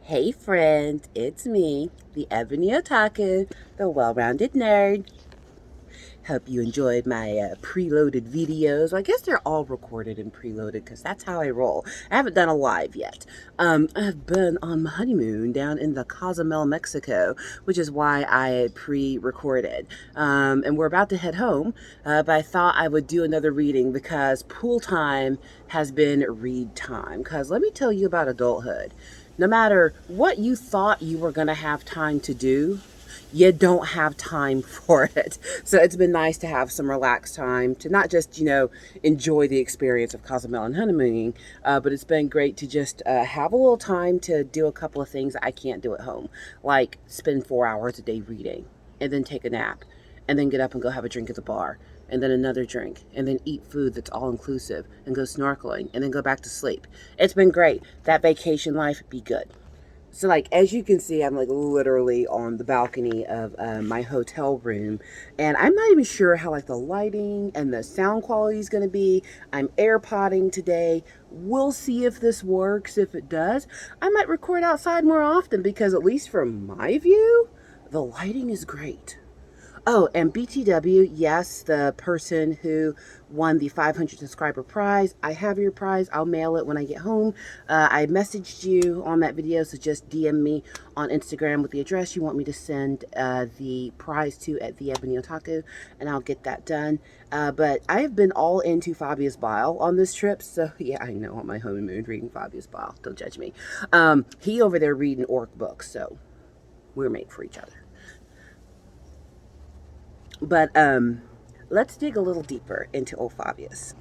Hey friend, it's me, the Ebony Otaku, the well-rounded nerd. Hope you enjoyed my preloaded videos. Well, I guess they're all recorded and preloaded because that's how I roll. I haven't done a live yet. I've been on my honeymoon down in the Cozumel, Mexico, which is why I pre-recorded. And we're about to head home, but I thought I would do another reading because pool time has been read time. Because let me tell you about adulthood. No matter what you thought you were going to have time to do, you don't have time for it. So it's been nice to have some relaxed time to not just, enjoy the experience of Cozumel and honeymooning, but it's been great to just have a little time to do a couple of things I can't do at home, like spend 4 hours a day reading and then take a nap and then get up and go have a drink at the bar and then another drink and then eat food that's all inclusive and go snorkeling and then go back to sleep. It's been great. That vacation life be good. So, like, as you can see, I'm like literally on the balcony of my hotel room, and I'm not even sure how like the lighting and the sound quality is going to be. I'm AirPodding today. We'll see if this works. If it does, I might record outside more often because, at least from my view, the lighting is great. Oh, and BTW, yes, the person who won the 500 subscriber prize. I have your prize. I'll mail it when I get home. I messaged you on that video, so just DM me on Instagram with the address you want me to send the prize to at the Ebony Otaku, and I'll get that done. But I have been all into Fabius Bile on this trip, so yeah, I know on my honeymoon reading Fabius Bile. Don't judge me. He over there reading orc books, so we're made for each other. But let's dig a little deeper into Ophavius.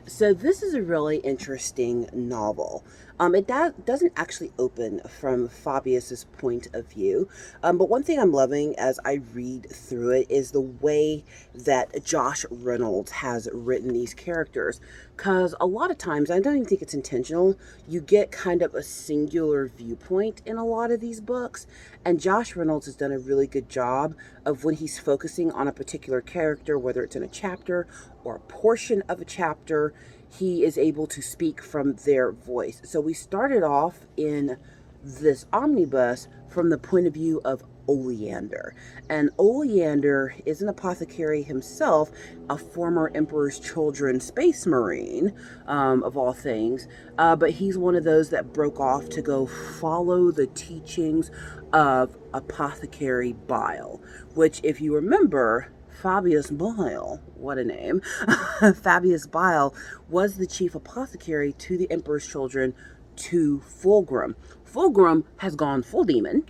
So this is a really interesting novel. It doesn't actually open from Fabius's point of view, but one thing I'm loving as I read through it is the way that Josh Reynolds has written these characters. Because a lot of times, I don't even think it's intentional, you get kind of a singular viewpoint in a lot of these books, and Josh Reynolds has done a really good job of when he's focusing on a particular character, whether it's in a chapter or a portion of a chapter, he is able to speak from their voice. So we started off in this omnibus from the point of view of Oleander. And Oleander is an apothecary himself, a former Emperor's Children space marine, of all things. But he's one of those that broke off to go follow the teachings of Apothecary Bile, which, if you remember, Fabius Bile, what a name. Fabius Bile was the chief apothecary to the Emperor's Children to Fulgrim. Fulgrim has gone full demon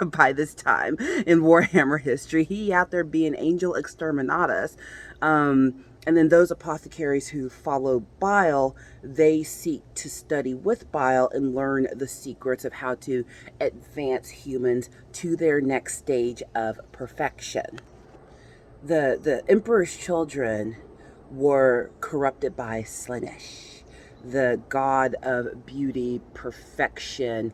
by this time in Warhammer history. He out there being Angel Exterminatus. And then those apothecaries who follow Bile, they seek to study with Bile and learn the secrets of how to advance humans to their next stage of perfection. The Emperor's children were corrupted by Slanesh, the god of beauty, perfection,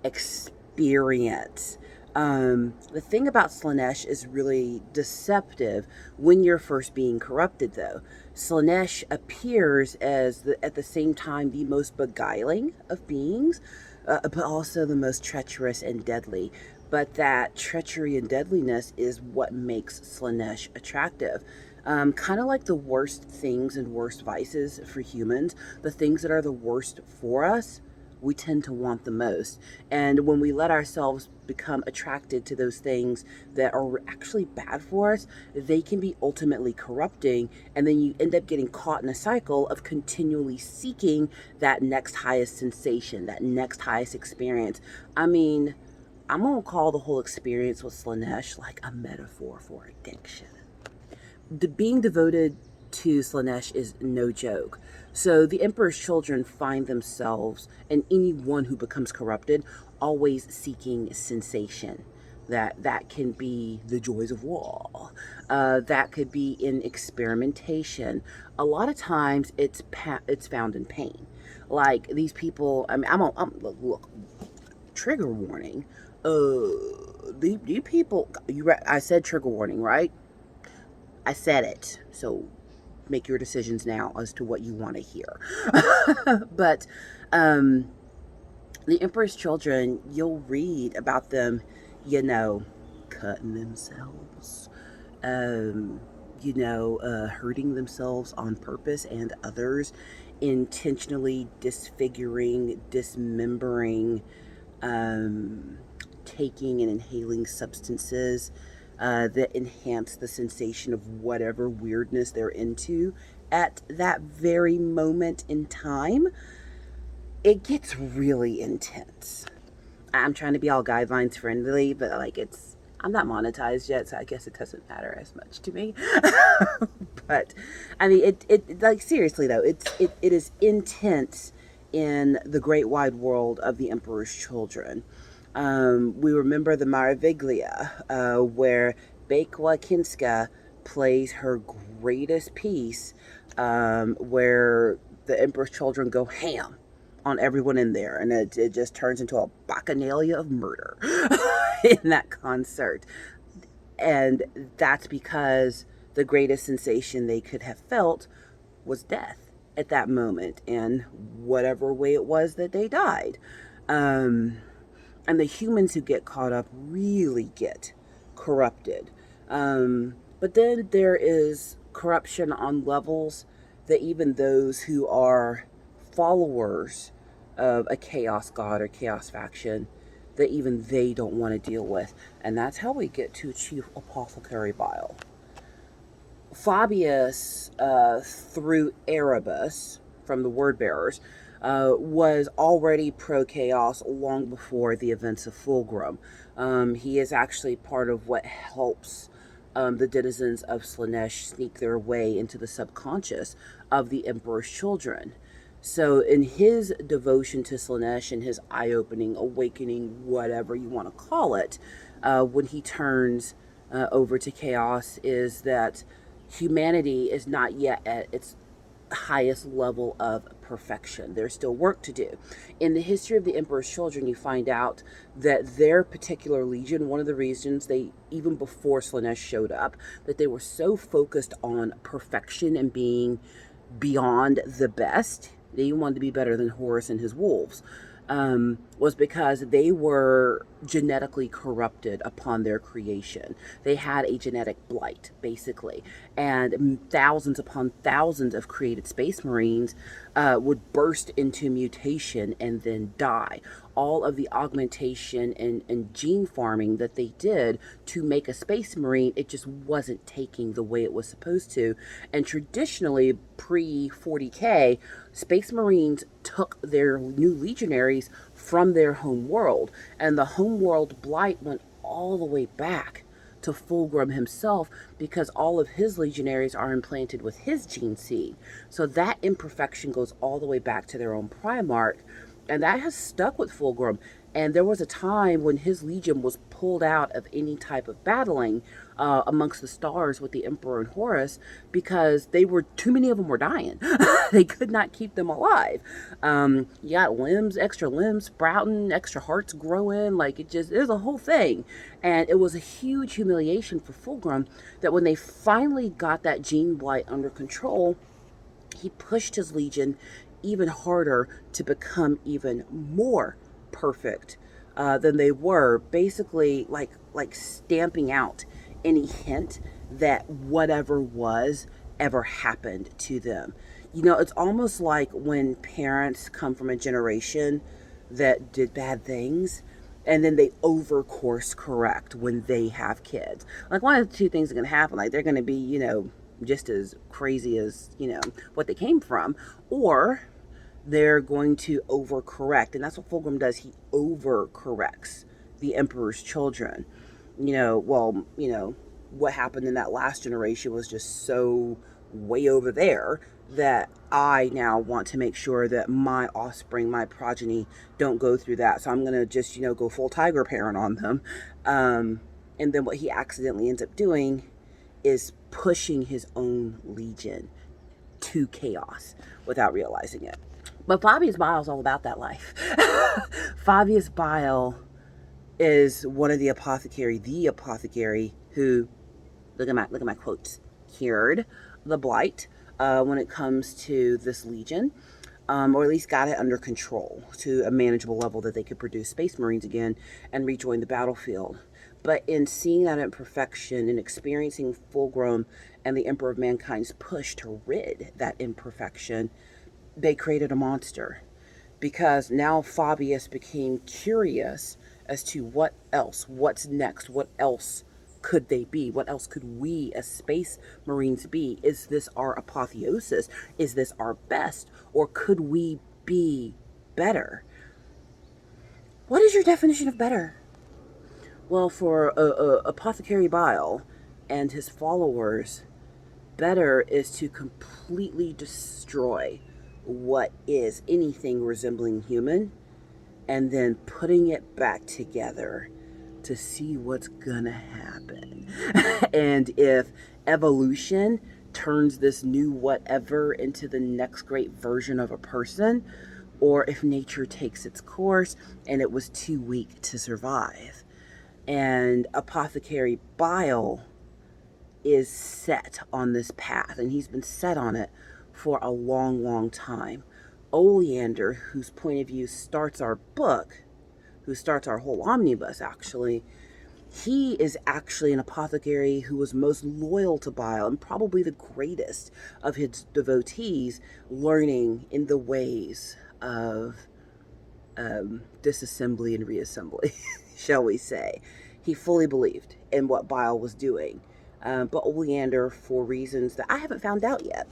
experience. The thing about Slanesh is really deceptive when you're first being corrupted, though. Slanesh appears as at the same time the most beguiling of beings, but also the most treacherous and deadly. But that treachery and deadliness is what makes Slanesh attractive. Kind of like the worst things and worst vices for humans, the things that are the worst for us, we tend to want the most. And when we let ourselves become attracted to those things that are actually bad for us, they can be ultimately corrupting. And then you end up getting caught in a cycle of continually seeking that next highest sensation, that next highest experience. I mean, I'm going to call the whole experience with Slanesh like a metaphor for addiction. Being devoted to Slanesh is no joke. So the Emperor's children find themselves, and anyone who becomes corrupted, always seeking sensation. That can be the joys of war. That could be in experimentation. A lot of times, it's found in pain. Like these people. I mean, look. Trigger warning. The people. I said trigger warning, right? I said it. So make your decisions now as to what you want to hear. But The Emperor's Children, you'll read about them, you know, cutting themselves, um, hurting themselves on purpose, and others intentionally disfiguring, dismembering, um, taking and inhaling substances that enhance the sensation of whatever weirdness they're into at that very moment in time. It gets really intense. I'm trying to be all guidelines friendly, but like I'm not monetized yet, so I guess it doesn't matter as much to me. But I mean, it like seriously though, it is intense in the great wide world of the Emperor's Children. We remember the Maraviglia, where Bekwa Kinska plays her greatest piece, where the Emperor's Children go ham on everyone in there, and it just turns into a bacchanalia of murder in that concert. And that's because the greatest sensation they could have felt was death at that moment, in whatever way it was that they died. Um, and the humans who get caught up really get corrupted. But then there is corruption on levels that even those who are followers of a chaos god or chaos faction, that even they don't want to deal with. And that's how we get to Chief Apothecary Bile. Fabius, through Erebus, from the Word Bearers, was already pro chaos long before the events of Fulgrim. He is actually part of what helps the denizens of Slaanesh sneak their way into the subconscious of the Emperor's Children. So, in his devotion to Slaanesh and his eye opening, awakening, whatever you want to call it, when he turns over to chaos, is that humanity is not yet at its highest level of perfection. There's still work to do. In the history of the Emperor's Children, you find out that their particular legion, one of the reasons they, even before Slaanesh showed up, that they were so focused on perfection and being beyond the best, they wanted to be better than Horus and his wolves, was because they were genetically corrupted upon their creation. They had a genetic blight, basically. And thousands upon thousands of created space marines would burst into mutation and then die. All of the augmentation and gene farming that they did to make a space marine, it just wasn't taking the way it was supposed to. And traditionally, pre 40K, space marines took their new legionaries from their home world, and the home world blight went all the way back to Fulgrim himself, because all of his legionaries are implanted with his gene seed. So that imperfection goes all the way back to their own Primarch, and that has stuck with Fulgrim. And there was a time when his legion was pulled out of any type of battling amongst the stars with the Emperor and Horus, because they were too many of them were dying. They could not keep them alive. You got limbs, extra limbs sprouting, extra hearts growing, like it was a whole thing. And it was a huge humiliation for Fulgrim that when they finally got that gene blight under control, he pushed his legion even harder to become even more perfect than they were, basically like stamping out any hint that whatever was ever happened to them. It's almost like when parents come from a generation that did bad things, and then they over course correct when they have kids. Like, one of the two things are going to happen. Like, they're going to be, just as crazy as, what they came from, or they're going to overcorrect. And that's what Fulgrim does. He overcorrects the Emperor's Children. What happened in that last generation was just so way over there that I now want to make sure that my offspring, my progeny, don't go through that. So I'm going to just, go full tiger parent on them. And then what he accidentally ends up doing is pushing his own legion to chaos without realizing it. But Fabius Bile is all about that life. Fabius Bile is one of the apothecary who, look at my quotes, cured the blight when it comes to this legion. or at least got it under control to a manageable level that they could produce Space Marines again and rejoin the battlefield. But in seeing that imperfection and experiencing Fulgrim and the Emperor of Mankind's push to rid that imperfection, they created a monster. Because now Fabius became curious as to what else, what's next, what else could they be? What else could we as Space Marines be? Is this our apotheosis? Is this our best? Or could we be better? What is your definition of better? Well, for Apothecary Bile and his followers, better is to completely destroy what is anything resembling human and then putting it back together to see what's gonna happen. And if evolution turns this new whatever into the next great version of a person, or if nature takes its course and it was too weak to survive. And Apothecary Bile is set on this path, and he's been set on it for a long, long time. Oleander, whose point of view starts our book, who starts our whole omnibus actually, he is actually an apothecary who was most loyal to Bile and probably the greatest of his devotees, learning in the ways of disassembly and reassembly, shall we say. He fully believed in what Bile was doing. But Oleander, for reasons that I haven't found out yet,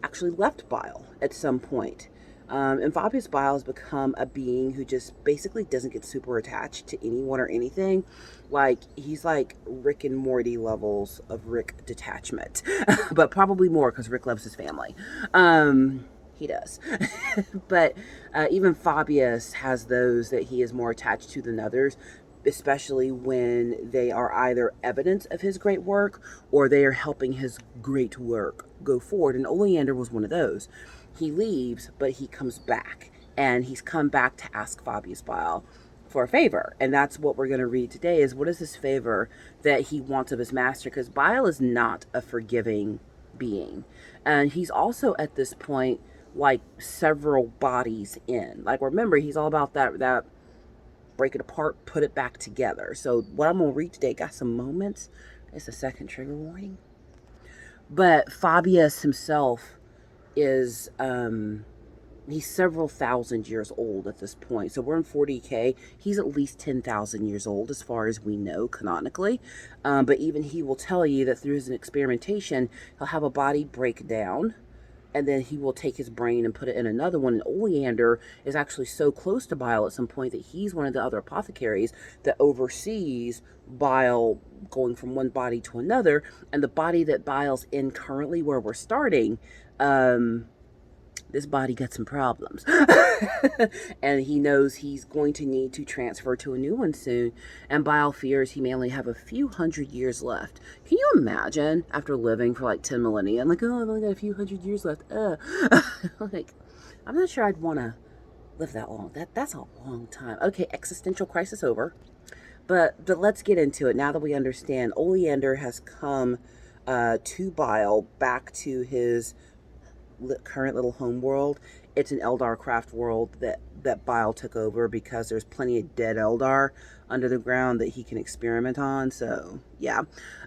actually left Bile at some point. And Fabius Bile has become a being who just basically doesn't get super attached to anyone or anything. Like, he's like Rick and Morty levels of Rick detachment, but probably more because Rick loves his family. He does. But even Fabius has those that he is more attached to than others, especially when they are either evidence of his great work or they are helping his great work go forward. And Oleander was one of those. He leaves, but he comes back. And he's come back to ask Fabius Bile for a favor. And that's what we're going to read today, is what is this favor that he wants of his master? Because Bile is not a forgiving being. And he's also at this point like several bodies in. Like, remember, he's all about that break it apart, put it back together. So what I'm going to read today got some moments. It's a second trigger warning. But Fabius himself is, he's several thousand years old at this point. So we're in 40K. He's at least 10,000 years old as far as we know canonically. But even he will tell you that through his experimentation, he'll have a body break down, and then he will take his brain and put it in another one. And Oleander is actually so close to Bile at some point that he's one of the other apothecaries that oversees Bile going from one body to another. And the body that Bile's in currently, where we're starting, this body got some problems. And he knows he's going to need to transfer to a new one soon. And Bile fears he may only have a few hundred years left. Can you imagine after living for like 10 millennia? I'm like, oh, I've only got a few hundred years left. Like, I'm not sure I'd want to live that long. That's a long time. Okay, existential crisis over. But let's get into it now that we understand. Oleander has come to Bile, back to his current little home world. It's an Eldar craft world that Bile took over because there's plenty of dead Eldar under the ground that he can experiment on. So yeah,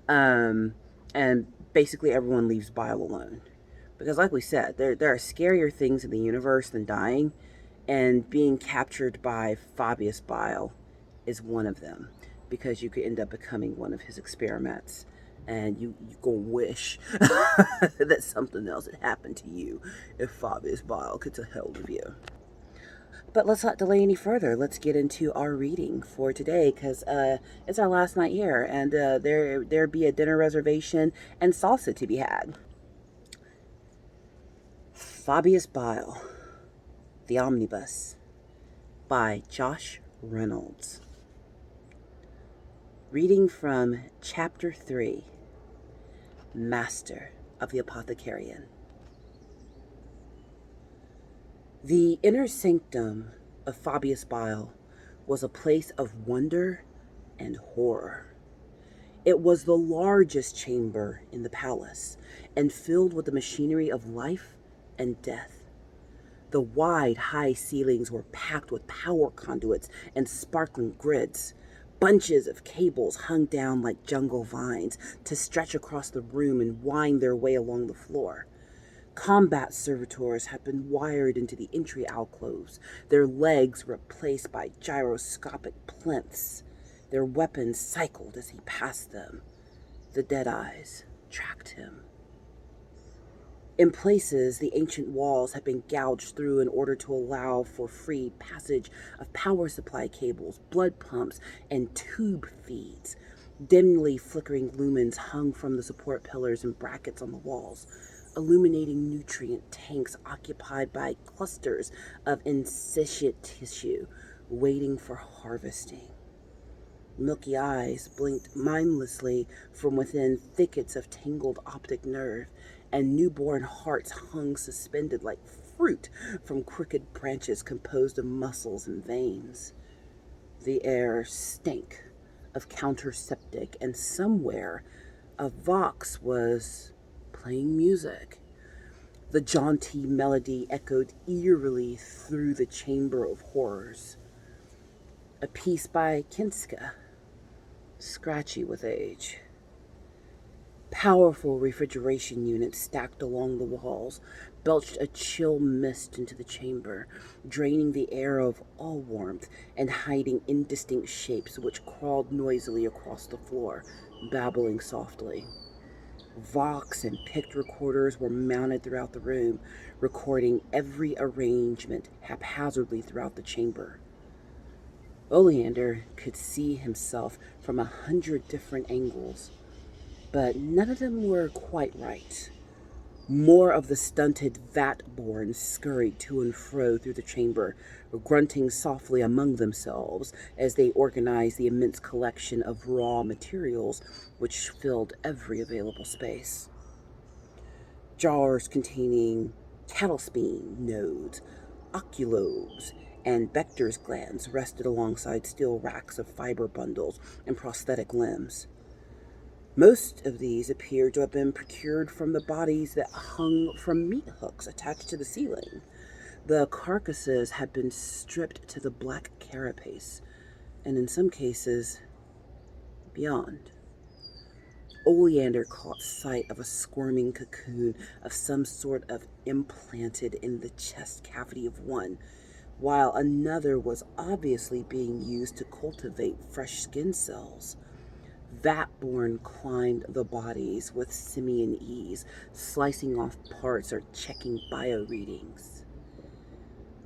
and basically everyone leaves Bile alone because, like we said, there are scarier things in the universe than dying, and being captured by Fabius Bile is one of them, because you could end up becoming one of his experiments. And you gonna wish that something else had happened to you if Fabius Bile could take hold of you. But let's not delay any further. Let's get into our reading for today, because it's our last night here, and there be a dinner reservation and salsa to be had. Fabius Bile, The Omnibus, by Josh Reynolds. Reading from Chapter 3, Master of the Apothecarian. The inner sanctum of Fabius Bile was a place of wonder and horror. It was the largest chamber in the palace and filled with the machinery of life and death. The wide, high ceilings were packed with power conduits and sparkling grids. Bunches of cables hung down like jungle vines to stretch across the room and wind their way along the floor. Combat servitors had been wired into the entry alcoves, their legs replaced by gyroscopic plinths. Their weapons cycled as he passed them. The Deadeyes tracked him. In places, the ancient walls had been gouged through in order to allow for free passage of power supply cables, blood pumps, and tube feeds. Dimly flickering lumens hung from the support pillars and brackets on the walls, illuminating nutrient tanks occupied by clusters of insentient tissue waiting for harvesting. Milky eyes blinked mindlessly from within thickets of tangled optic nerve, and newborn hearts hung suspended like fruit from crooked branches composed of muscles and veins. The air stank of counterseptic, and somewhere a vox was playing music. The jaunty melody echoed eerily through the chamber of horrors. A piece by Kinska, scratchy with age. Powerful refrigeration units stacked along the walls belched a chill mist into the chamber, draining the air of all warmth and hiding indistinct shapes which crawled noisily across the floor, babbling softly. Vox and picked recorders were mounted throughout the room, recording every arrangement haphazardly throughout the chamber. Oleander could see himself from 100 different angles, but none of them were quite right. More of the stunted vat-born scurried to and fro through the chamber, grunting softly among themselves as they organized the immense collection of raw materials which filled every available space. Jars containing cattle speen nodes, oculobes, and Bector's glands rested alongside steel racks of fiber bundles and prosthetic limbs. Most of these appeared to have been procured from the bodies that hung from meat hooks attached to the ceiling. The carcasses had been stripped to the black carapace, and in some cases, beyond. Oleander caught sight of a squirming cocoon of some sort of implanted in the chest cavity of one, while another was obviously being used to cultivate fresh skin cells. Vatborn climbed the bodies with simian ease, slicing off parts or checking bio readings.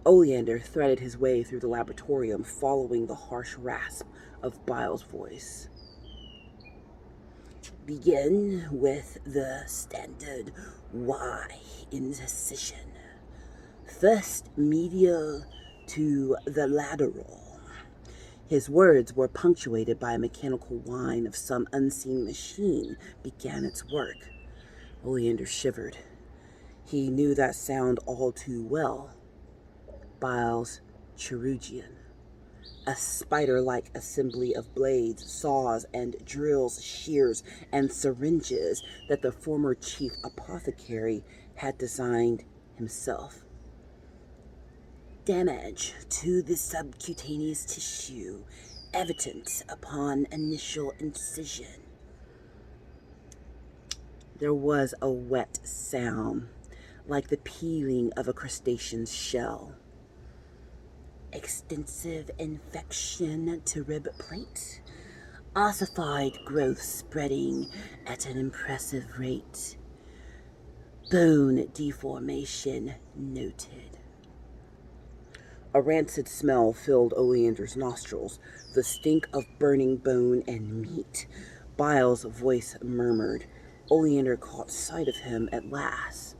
Oleander threaded his way through the laboratorium, following the harsh rasp of Bile's voice. Begin with the standard Y incision. First medial to the lateral. His words were punctuated by a mechanical whine of some unseen machine began its work. Oleander shivered. He knew that sound all too well. Bile's chirurgian. A spider-like assembly of blades, saws, and drills, shears, and syringes that the former chief apothecary had designed himself. Damage to the subcutaneous tissue, evident upon initial incision. There was a wet sound, like the peeling of a crustacean's shell. Extensive infection to rib plate. Ossified growth spreading at an impressive rate. Bone deformation noted. A rancid smell filled Oleander's nostrils, the stink of burning bone and meat. Bile's voice murmured. Oleander caught sight of him at last,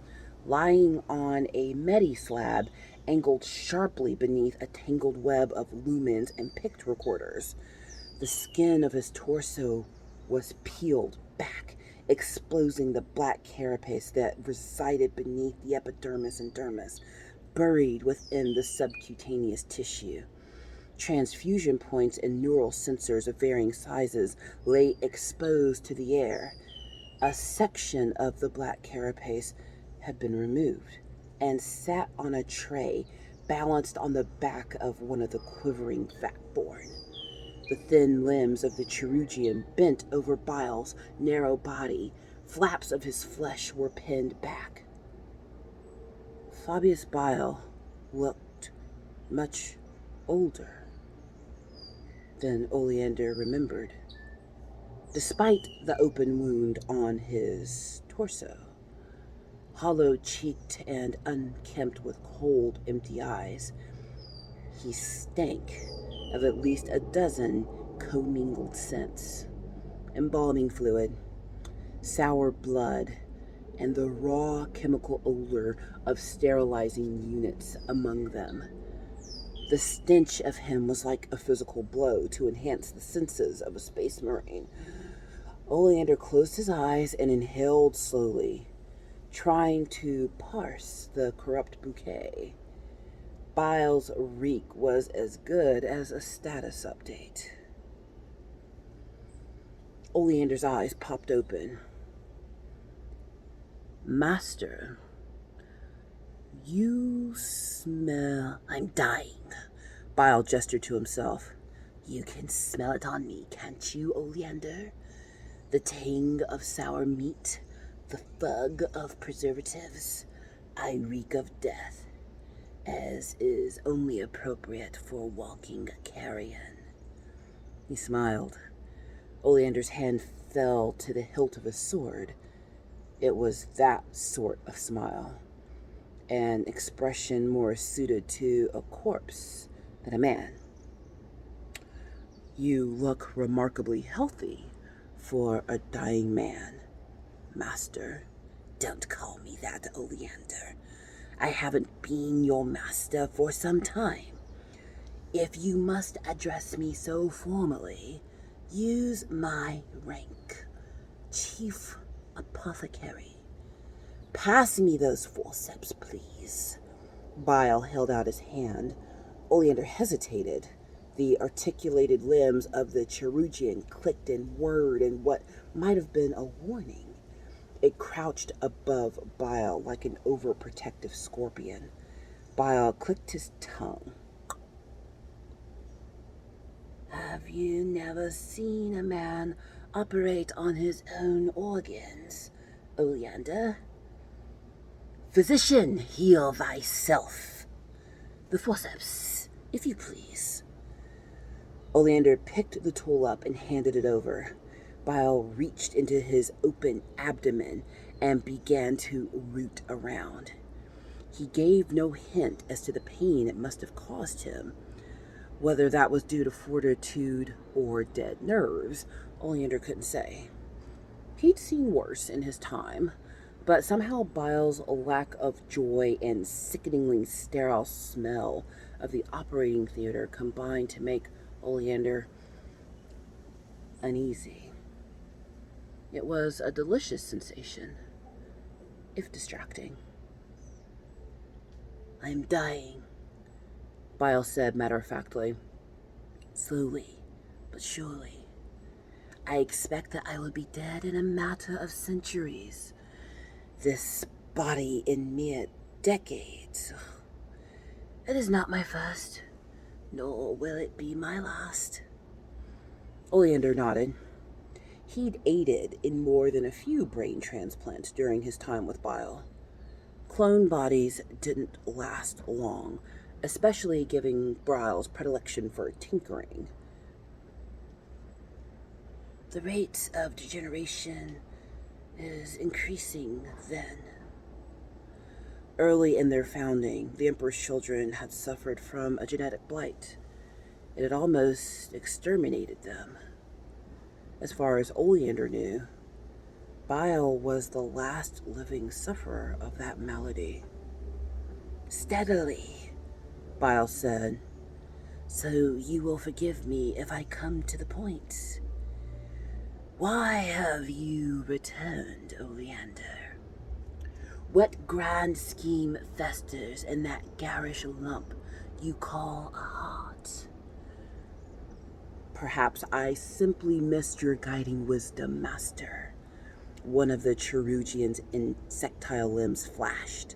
lying on a medi-slab, angled sharply beneath a tangled web of lumens and picked recorders. The skin of his torso was peeled back, exposing the black carapace that resided beneath the epidermis and dermis, buried within the subcutaneous tissue. Transfusion points and neural sensors of varying sizes lay exposed to the air. A section of the black carapace had been removed, and sat on a tray balanced on the back of one of the quivering fatborn. The thin limbs of the Cherugian bent over Bile's narrow body. Flaps of his flesh were pinned back. Fabius Bile looked much older than Oleander remembered, despite the open wound on his torso. Hollow-cheeked and unkempt with cold, empty eyes, he stank of at least a dozen commingled scents: embalming fluid, sour blood, and the raw chemical odor of sterilizing units among them. The stench of him was like a physical blow to enhance the senses of a space marine. Oleander closed his eyes and inhaled slowly, trying to parse the corrupt bouquet. Bile's reek was as good as a status update. Oleander's eyes popped open. Master, you smell... I'm dying. Bile gestured to himself. You can smell it on me, can't you, Oleander? The tang of sour meat, the fug of preservatives. I reek of death, as is only appropriate for walking carrion. He smiled. Oleander's hand fell to the hilt of his sword. It was that sort of smile, an expression more suited to a corpse than a man. You look remarkably healthy for a dying man, Master. Don't call me that, Oleander. I haven't been your master for some time. If you must address me so formally, use my rank, Chief Apothecary. Pass me those forceps, please. Bile held out his hand. Oleander hesitated. The articulated limbs of the Cherugian clicked in word and what might have been a warning. It crouched above Bile like an overprotective scorpion. Bile clicked his tongue. Have you never seen a man operate on his own organs, Oleander? Physician, heal thyself. The forceps, if you please. Oleander picked the tool up and handed it over. Bile reached into his open abdomen and began to root around. He gave no hint as to the pain it must have caused him. Whether that was due to fortitude or dead nerves, Oleander couldn't say. He'd seen worse in his time, but somehow Bile's lack of joy and sickeningly sterile smell of the operating theater combined to make Oleander uneasy. It was a delicious sensation, if distracting. I'm dying, Bile said matter-of-factly. Slowly, but surely. I expect that I will be dead in a matter of centuries. This body in mere decades. It is not my first, nor will it be my last. Oleander nodded. He'd aided in more than a few brain transplants during his time with Bile. Clone bodies didn't last long, especially given Bile's predilection for tinkering. The rate of degeneration is increasing then. Early in their founding, the Emperor's children had suffered from a genetic blight. It had almost exterminated them. As far as Oleander knew, Bile was the last living sufferer of that malady. Steadily, Bile said. So you will forgive me if I come to the point. Why have you returned, Oleander? What grand scheme festers in that garish lump you call a heart? Perhaps I simply missed your guiding wisdom, Master. One of the Cherugian's insectile limbs flashed.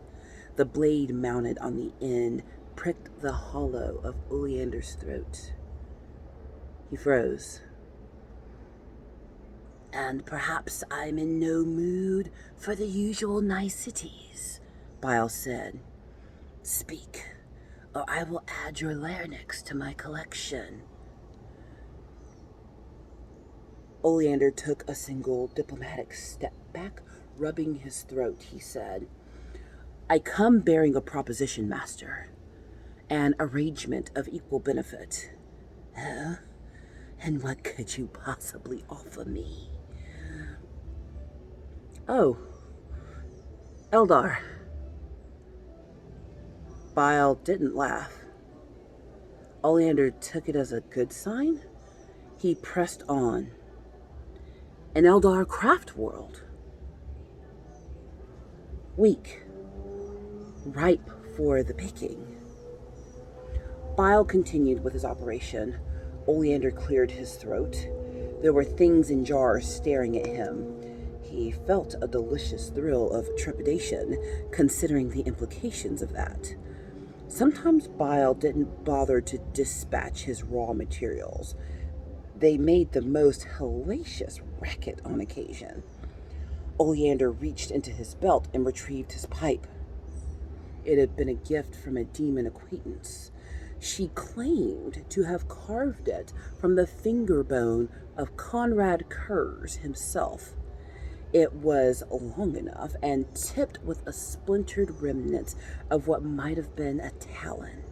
The blade mounted on the end pricked the hollow of Oleander's throat. He froze. "And perhaps I'm in no mood for the usual niceties," Bile said. "Speak, or I will add your larynx to my collection." Oleander took a single diplomatic step back, rubbing his throat. He said, "I come bearing a proposition, Master. An arrangement of equal benefit." "Huh? And what could you possibly offer me?" "Oh, Eldar." Bile didn't laugh. Oleander took it as a good sign. He pressed on. "An Eldar craft world. Weak. Ripe for the picking." Bile continued with his operation. Oleander cleared his throat. There were things in jars staring at him. He felt a delicious thrill of trepidation, considering the implications of that. Sometimes Bile didn't bother to dispatch his raw materials. They made the most hellacious racket on occasion. Oleander reached into his belt and retrieved his pipe. It had been a gift from a demon acquaintance. She claimed to have carved it from the finger bone of Conrad Kurz himself. It was long enough and tipped with a splintered remnant of what might have been a talon.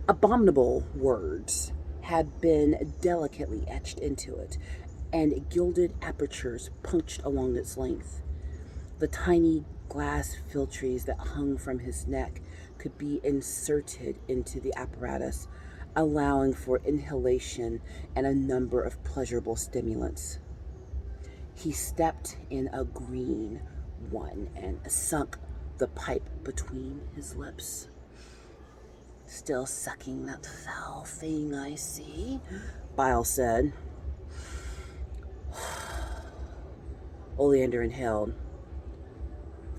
Abominable words had been delicately etched into it, and gilded apertures punched along its length. The tiny glass filtres that hung from his neck could be inserted into the apparatus, allowing for inhalation and a number of pleasurable stimulants. He stepped in a green one and sunk the pipe between his lips. "Still sucking that foul thing, I see," Bile said. Oleander inhaled.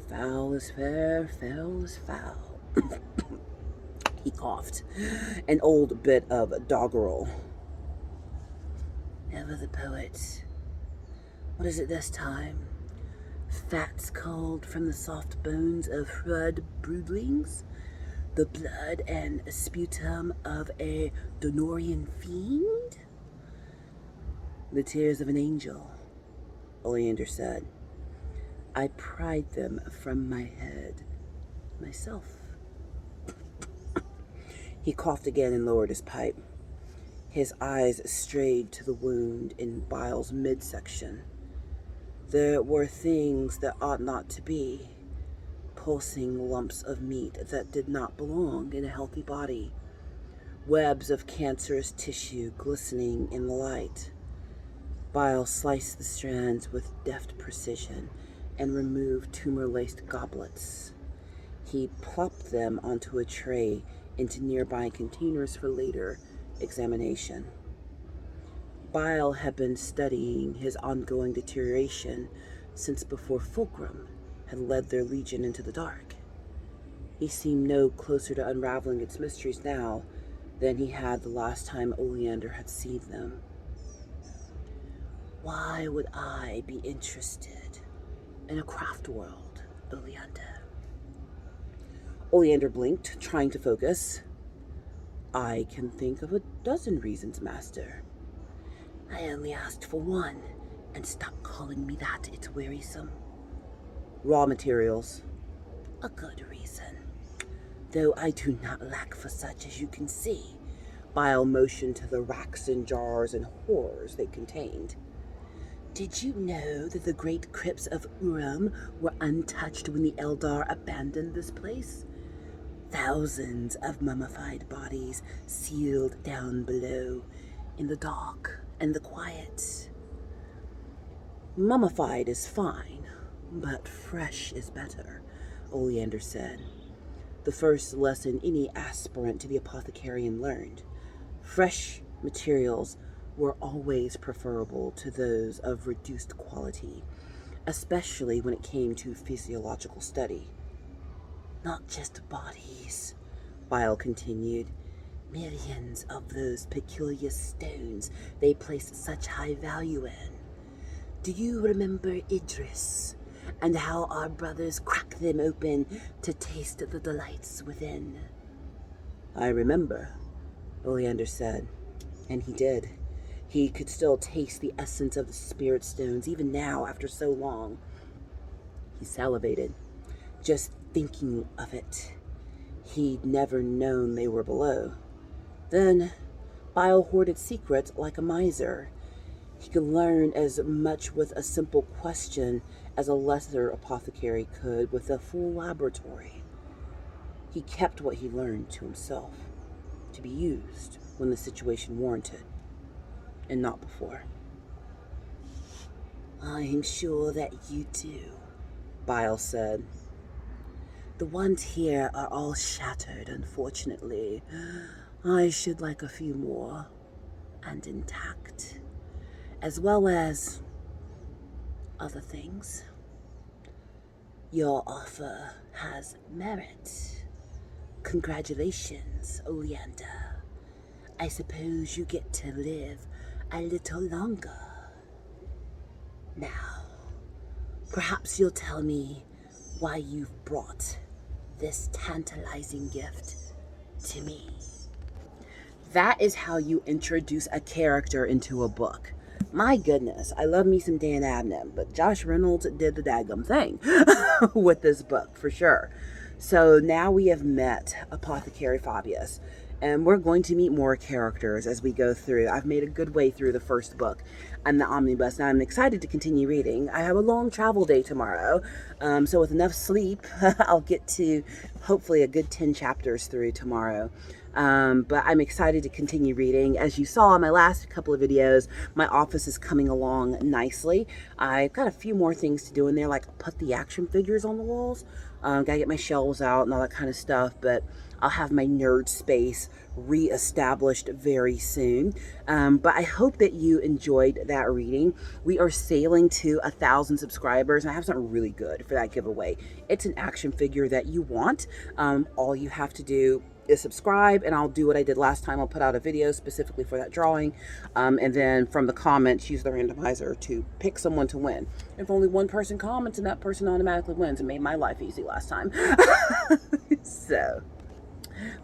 "Foul is fair, foul is foul." He coughed, an old bit of doggerel. "Ever the poet. What is it this time? Fats culled from the soft bones of Hrud broodlings? The blood and sputum of a Donorian fiend?" "The tears of an angel," Oleander said. "I pried them from my head myself." He coughed again and lowered his pipe. His eyes strayed to the wound in Bile's midsection. There were things that ought not to be. Pulsing lumps of meat that did not belong in a healthy body. Webs of cancerous tissue glistening in the light. Bile sliced the strands with deft precision and removed tumor-laced goblets. He plopped them onto a tray into nearby containers for later examination. Bile had been studying his ongoing deterioration since before Fulcrum had led their legion into the dark. He seemed no closer to unraveling its mysteries now than he had the last time Oleander had seen them. "Why would I be interested in a craft world, Oleander?" Oleander blinked, trying to focus. "I can think of a dozen reasons, Master." "I only asked for one, and stop calling me that, it's wearisome." "Raw materials." "A good reason, though I do not lack for such, as you can see." Bile motioned to the racks and jars and horrors they contained. "Did you know that the great crypts of Urim were untouched when the Eldar abandoned this place? Thousands of mummified bodies sealed down below, in the dark and the quiet." "Mummified is fine, but fresh is better," Oleander said. The first lesson any aspirant to the Apothecarian learned. Fresh materials were always preferable to those of reduced quality, especially when it came to physiological study. Not just bodies, Bile continued. Millions of those peculiar stones they placed such high value in. Do you remember Idris, and how our brothers cracked them open to taste the delights within? I remember, Oleander said, and he did. He could still taste the essence of the spirit stones, even now, after so long. He salivated, just thinking of it. He'd never known they were below. Then, Bile hoarded secrets like a miser. He could learn as much with a simple question as a lesser apothecary could with a full laboratory. He kept what he learned to himself, to be used when the situation warranted, and not before. I'm sure that you do, Bile said. The ones here are all shattered, unfortunately. I should like a few more, and intact, as well as other things. Your offer has merit. Congratulations, Oleander. I suppose you get to live a little longer. Now, perhaps you'll tell me why you've brought this tantalizing gift to me. That is how you introduce a character into a book. My goodness, I love me some Dan Abnett, but Josh Reynolds did the daggum thing with this book, for sure. So now we have met Apothecary Fabius, and we're going to meet more characters as we go through. I've made a good way through the first book and the omnibus, and I'm excited to continue reading. I have a long travel day tomorrow, so with enough sleep, I'll get to hopefully a good 10 chapters through tomorrow. But I'm excited to continue reading. As you saw in my last couple of videos, my office is coming along nicely. I've got a few more things to do in there, like put the action figures on the walls. Gotta get my shelves out and all that kind of stuff, but I'll have my nerd space re-established very soon. But I hope that you enjoyed that reading. We are sailing to 1,000 subscribers, and I have something really good for that giveaway. It's an action figure that you want. All you have to do is subscribe, and I'll do what I did last time. I'll put out a video specifically for that drawing, and then from the comments, use the randomizer to pick someone to win. If only one person comments, and that person automatically wins. It made my life easy last time. So,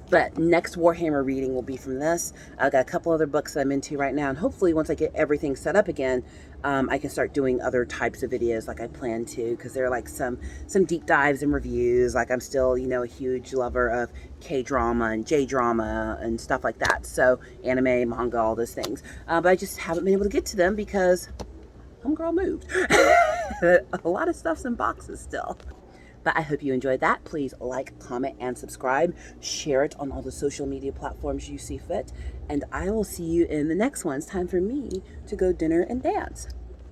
but next Warhammer reading will be from this. I've got a couple other books that I'm into right now, and hopefully once I get everything set up again, I can start doing other types of videos like I plan to, because there are like some deep dives and reviews. Like I'm still, you know, a huge lover of K-drama and J-drama and stuff like that. So anime, manga, all those things. But I just haven't been able to get to them because homegirl moved. A lot of stuff's in boxes still. But I hope you enjoyed that. Please like, comment, and subscribe. Share it on all the social media platforms you see fit. And I will see you in the next one. It's time for me to go dinner and dance.